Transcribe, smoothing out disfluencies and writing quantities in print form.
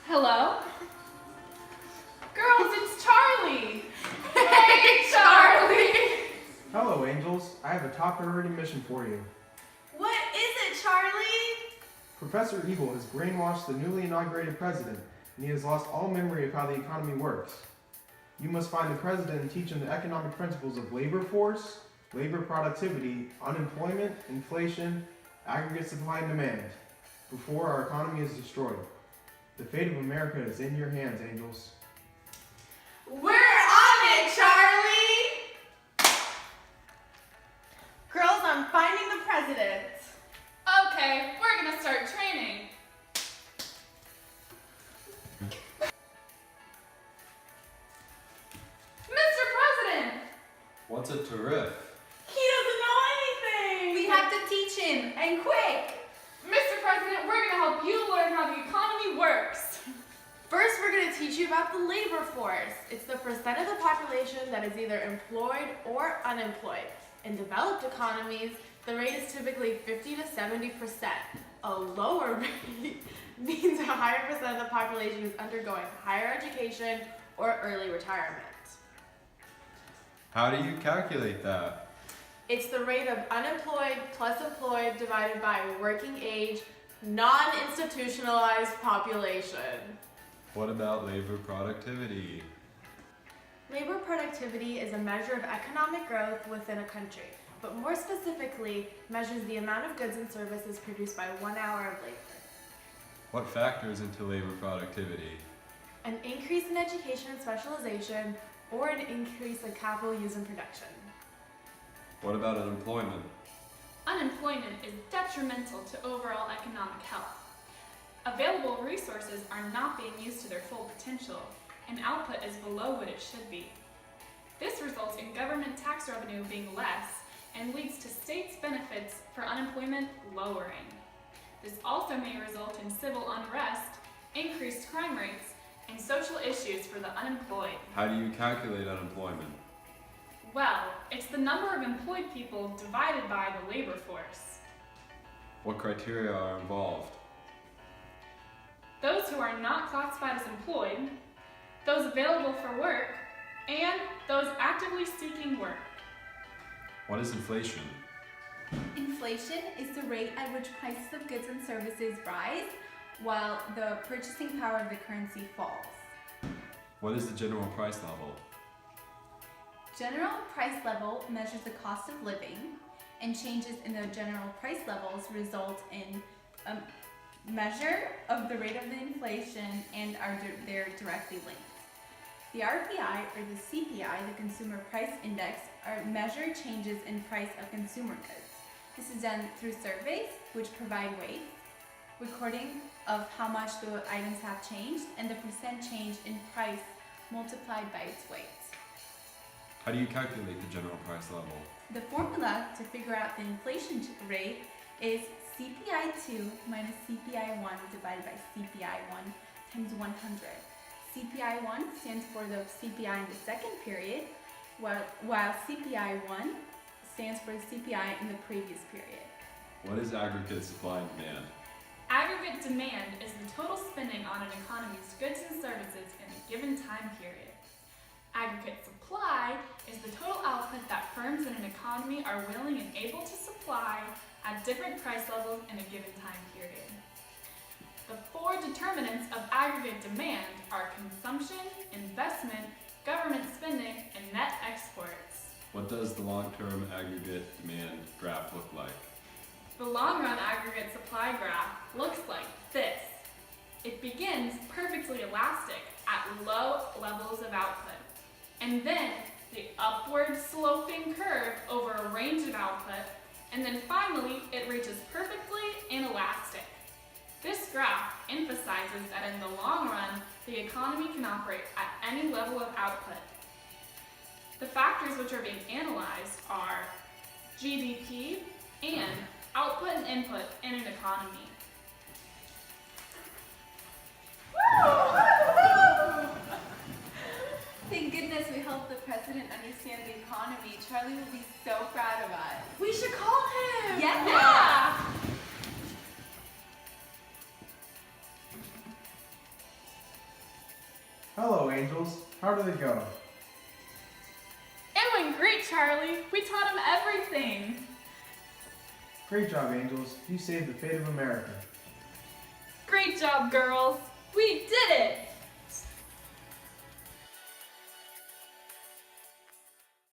Hello? Girls, it's Charlie! Hey, Charlie! Hello, Angels. I have a top priority mission for you. What is it, Charlie? Professor Evil has brainwashed the newly inaugurated president, and he has lost all memory of how the economy works. You must find the president and teach him the economic principles of labor force, labor productivity, unemployment, inflation, aggregate supply and demand, before our economy is destroyed. The fate of America is in your hands, Angels. We're on it, Charlie! Girls, I'm finding the president. Okay, we're gonna start training. Mr. President! What's a tariff? He doesn't know anything! We have to teach him, and quick! Mr. President, we're gonna help you learn how the economy works. First, we're going to teach you about the labor force. It's the percent of the population that is either employed or unemployed. In developed economies, the rate is typically 50 to 70%. A lower rate means a higher percent of the population is undergoing higher education or early retirement. How do you calculate that? It's the rate of unemployed plus employed divided by working age, non-institutionalized population. What about labor productivity? Labor productivity is a measure of economic growth within a country, but more specifically, measures the amount of goods and services produced by 1 hour of labor. What factors into labor productivity? An increase in education and specialization, or an increase in capital use and production. What about unemployment? Unemployment is detrimental to overall economic health. Available resources are not being used to their full potential, and output is below what it should be. This results in government tax revenue being less and leads to states' benefits for unemployment lowering. This also may result in civil unrest, increased crime rates, and social issues for the unemployed. How do you calculate unemployment? Well, it's the number of employed people divided by the labor force. What criteria are involved? Those who are not classified as employed, those available for work, and those actively seeking work. What is inflation? Inflation is the rate at which prices of goods and services rise while the purchasing power of the currency falls. What is the general price level? General price level measures the cost of living, and changes in the general price levels result in a measure of the rate of the inflation and they're directly linked. The RPI, or the CPI, the Consumer Price Index, are measured changes in price of consumer goods. This is done through surveys, which provide weights, recording of how much the items have changed, and the percent change in price multiplied by its weight. How do you calculate the general price level? The formula to figure out the inflation rate is CPI2 minus CPI1 divided by CPI1 times 100. CPI1 stands for the CPI in the second period, while CPI1 stands for the CPI in the previous period. What is aggregate supply and demand? Aggregate demand is the total spending on an economy's goods and services in a given time period. Aggregate supply is the total output that firms in an economy are willing and able to supply at different price levels in a given time period. The four determinants of aggregate demand are consumption, investment, government spending, and net exports. What does the long-term aggregate demand graph look like? The long-run aggregate supply graph looks like this. It begins perfectly elastic at low levels of output, and then the upward sloping curve over a range of output, and then finally it reaches perfectly inelastic. This graph emphasizes that in the long run, the economy can operate at any level of output. The factors which are being analyzed are GDP and output and input in an economy. Thank goodness we helped the president understand the economy. Charlie will be so proud of us. We should call him! Yeah! Hello, Angels. How did it go? It went great, Charlie. We taught him everything. Great job, Angels. You saved the fate of America. Great job, girls. We did it!